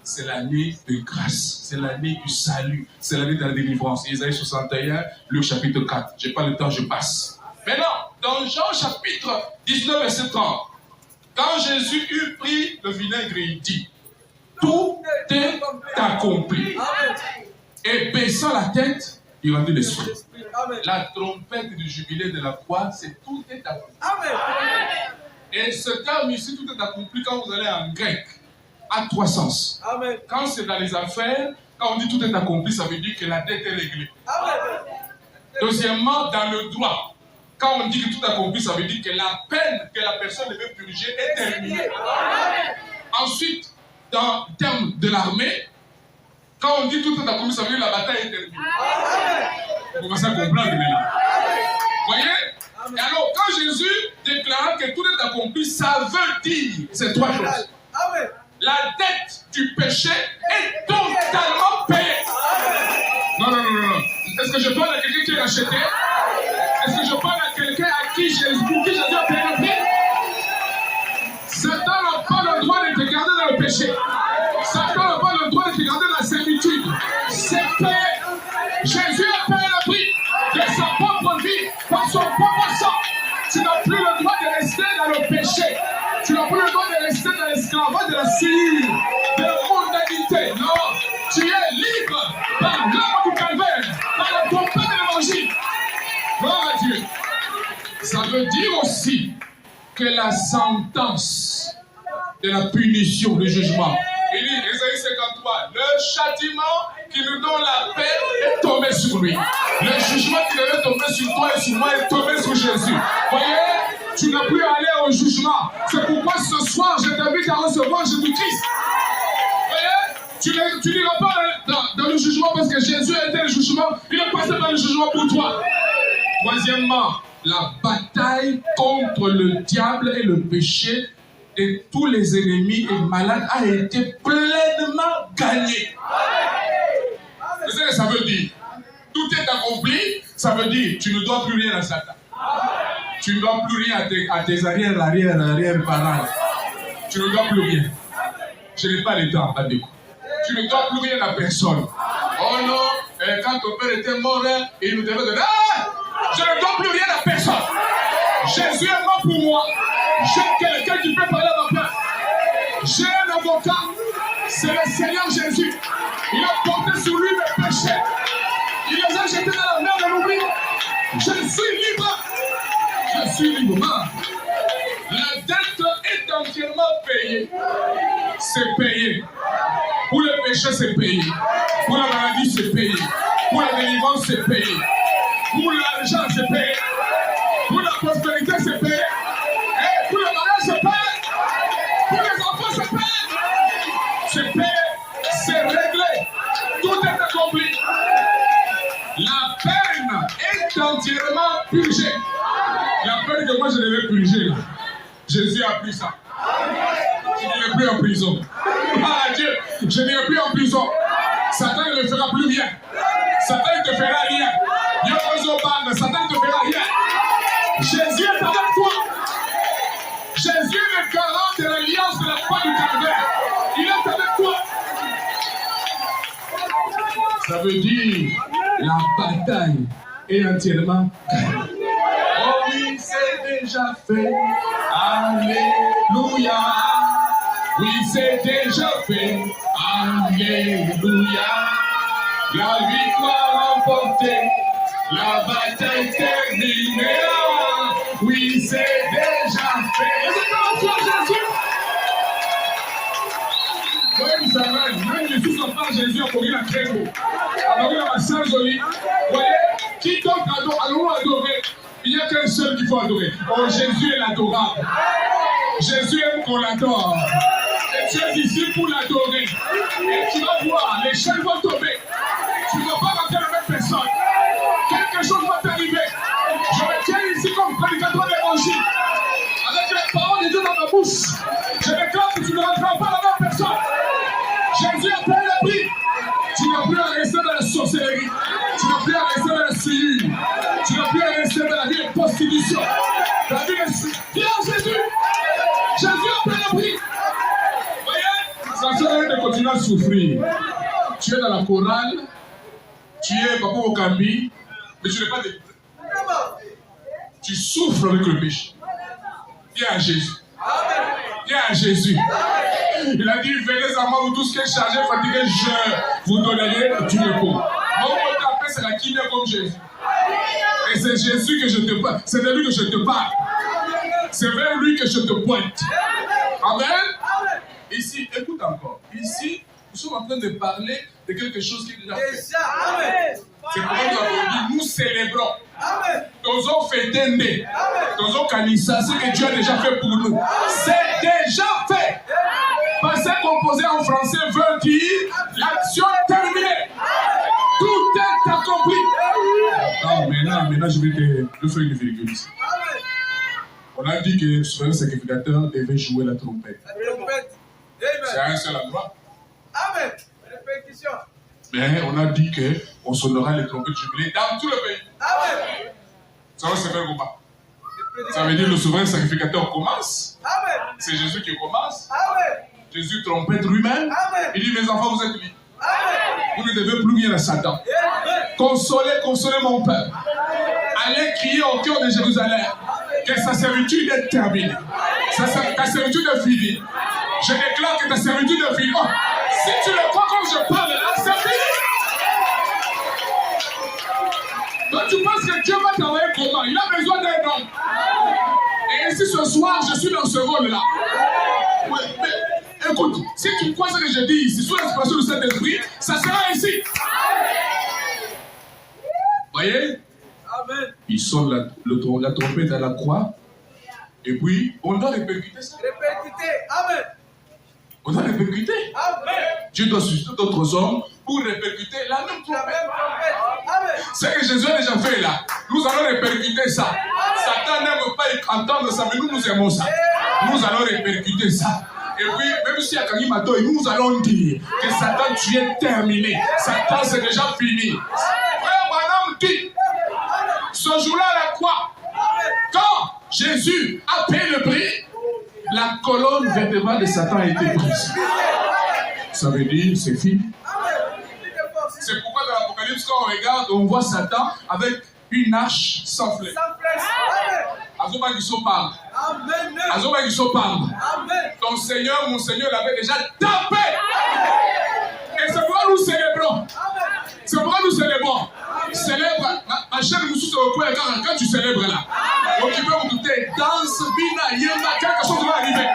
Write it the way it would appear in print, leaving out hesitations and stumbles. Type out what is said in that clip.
c'est l'année de grâce, c'est l'année du salut, c'est l'année de la délivrance. Isaïe 61, Luc chapitre 4. Je n'ai pas le temps, je passe. Maintenant, dans Jean chapitre 19, verset 30, quand Jésus eut pris le vinaigre, il dit, tout est accompli. Et baissant la tête, il rendit l'esprit. La trompette du jubilé de la croix, c'est tout est accompli. Et ce terme ici, tout est accompli, quand vous allez en grec, a trois sens. Quand c'est dans les affaires, quand on dit tout est accompli, ça veut dire que la dette est réglée. Deuxièmement, dans le droit, quand on dit que tout est accompli, ça veut dire que la peine que la personne devait purger est terminée. Ensuite, dans le terme de l'armée, quand on dit tout est accompli, ça veut dire que la bataille est terminée. Vous commencez à comprendre maintenant. Vous voyez? Et alors, quand Jésus déclara que tout est accompli, ça veut dire ces trois choses. La dette du péché est totalement payée. Non. Est-ce que je parle à quelqu'un qui est racheté? Est-ce que je parle à quelqu'un pour qui Jésus a payé le prix? Satan n'a pas le droit de te garder dans le péché. Satan n'a pas le droit de te garder dans la servitude. C'est payé. Jésus a payé le prix de sa propre vie par son propre sang. Tu n'as plus le droit de rester dans le péché. Tu n'as plus le droit de rester dans l'esclavage de la souillure, de la mondanité. Non, tu es libre par l'œuvre du calvaire, par la trompette de l'évangile. Gloire à Dieu. Ça veut dire aussi que la sentence de la punition, le jugement. Il dit, Ésaïe 53, le châtiment qui nous donne la paix est tombé sur lui. Le jugement qui devait tomber sur toi et sur moi est tombé sur Jésus. Voyez, tu n'as plus à aller au jugement. C'est pourquoi ce soir, je t'invite à recevoir Jésus-Christ. Voyez, tu n'iras pas dans le jugement parce que Jésus a été le jugement. Il est passé par le jugement pour toi. Troisièmement, la bataille contre le diable et le péché de tous les ennemis et malades a été pleinement gagnée. Vous savez ce que ça veut dire? Tout est accompli, ça veut dire tu ne dois plus rien à Satan. Tu ne dois plus rien à tes arrière-parents. Tu ne dois plus rien. Je n'ai pas le temps à découvrir. Tu ne dois plus rien à personne. Oh non, quand ton père était mort, il nous devait donner. Ah! Je ne dois plus rien à personne. Jésus est mort pour moi. J'ai quelqu'un qui peut parler à ma place. J'ai un avocat. C'est le Seigneur Jésus. Il a porté sur lui mes péchés. Il les a jetés dans la mer de l'oubli. Je suis libre. Je suis libre. La dette est entièrement payée. C'est payé. Pour le péché, c'est payé. Pour la maladie, c'est payé. Pour la délivrance, c'est payé. Pour l'argent, c'est payé. Pour la prospérité, c'est payé. Et pour le mariage, c'est payé. Pour les enfants, c'est payé. C'est payé. C'est réglé. Tout est accompli. La peine est entièrement purgée. La peine que moi je devais purger, là. Jésus a pris ça. Je n'irai plus en prison. Ah Dieu, je n'irai plus en prison. Satan ne me fera plus rien. Satan ne te fera rien. Satan ne te fera rien. Jésus est avec toi. Jésus est le garant de l'alliance de la croix du calvaire. Il est avec toi. Ça veut dire la bataille est entièrement gagnée. Oh oui, c'est déjà fait. Alléluia. Oui, c'est déjà fait. Alléluia. La victoire remportée. La bataille terminée. Oui, c'est déjà fait. Jésus. Oui, vous savez, même les sous enfants Jésus a connu la très beau. Alors, il y a ma sœur jolie. Vous voyez, qui donc allons adorer? Il n'y a qu'un seul qu'il faut adorer. Oh, Jésus est l'adorable. Jésus aime qu'on l'adore. Et tu es ici pour l'adorer. Et tu vas voir, les chaînes vont tomber. Tu ne vas pas rentrer la même personne. Quelque chose va t'arriver. Je me tiens ici comme prédicateur d'évangile. Avec les paroles de Dieu dans ma bouche. Je déclare que tu ne rentreras pas la même personne. Jésus a payé le prix. Tu n'as plus à rester dans la sorcellerie. Tu n'as plus à rester dans la souillure. Tu n'as plus à rester dans la vie de prostitution. La vie de... Viens Jésus. Jésus a payé le prix. Voyez, ça se train de continuer à souffrir. Tu es dans la chorale, tu es Papa Okambi, mais tu n'es pas délivré. Tu souffres avec le péché. Viens à Jésus. Viens à Jésus. Il a dit, venez à moi, vous tous qui êtes chargés, fatigués, je vous donnerai du repos. Mon mot d'appel, c'est la kiné comme Jésus. Et c'est Jésus que je te parle. C'est de lui que je te parle. C'est vers lui que je te pointe. Amen. Ici, écoute encore. Ici, nous sommes en train de parler de quelque chose qui est déjà fait. C'est pourquoi nous avons dit, nous célébrons. Nous avons fêté né. Nous avons canissa ce que Dieu a déjà fait pour nous. C'est déjà fait. Passer composé en français veut dire l'action terminée. Tout est accompli. Non, maintenant je vais te faire une virgule ici. On a dit que le souverain sacrificateur devait jouer la trompette. C'est un seul endroit. Amen. Répétition. Mais on a dit qu'on sonnera les trompettes jubilées dans tout le pays. Amen. Ça va se faire comment? Ça veut dire que le souverain sacrificateur commence. Amen. C'est Jésus qui commence. Amen. Jésus trompette lui-même. Amen. Il dit, mes enfants, vous êtes libres. Amen. Vous ne devez plus rien à Satan. Consolez mon peuple. Allez crier au cœur de Jérusalem que sa servitude est terminée. Ta servitude est finie. Je déclare que ta servitude est finie. Oh, si tu le crois comme je parle là, c'est fini. Donc tu penses que Dieu va t'envoyer comment? Il a besoin d'un homme. Et ici ce soir, je suis dans ce rôle-là. Ouais, mais écoute, si tu crois ce que je dis ici, sous l'expression de cet esprit, ça sera ici. Voyez? Amen. Ils sonnent la trompette à la croix. Et puis, on doit répercuter ça. Répétez. Amen. On doit répercuter. Amen. Dieu doit susciter d'autres hommes pour répercuter la même trompette. Amen. Ce que Jésus a déjà fait là, nous allons répercuter ça. Satan n'aime pas entendre ça, mais nous aimons ça. Nous allons répercuter ça. Et puis, même si à Kanimato, nous allons dire que Satan, tu es terminé. Satan, c'est déjà fini. Frère Branham dit, ce jour-là à la croix, quand Jésus a payé le prix, la colonne vertébrale de Satan a été prise. Ça veut dire, c'est fini. C'est pourquoi dans l'Apocalypse, quand on regarde, on voit Satan avec une hache sans flèche. Azoba Giso parle. Azoba Giso parle. Ton Seigneur, mon Seigneur l'avait déjà tapé. Et c'est pourquoi nous célébrons. C'est pourquoi nous célébrons. Célèbre. Ma chère Moussou se reprend quand tu célèbres là. Donc tu peux vous douter. Danse, bina, yéma, quelque chose va arriver.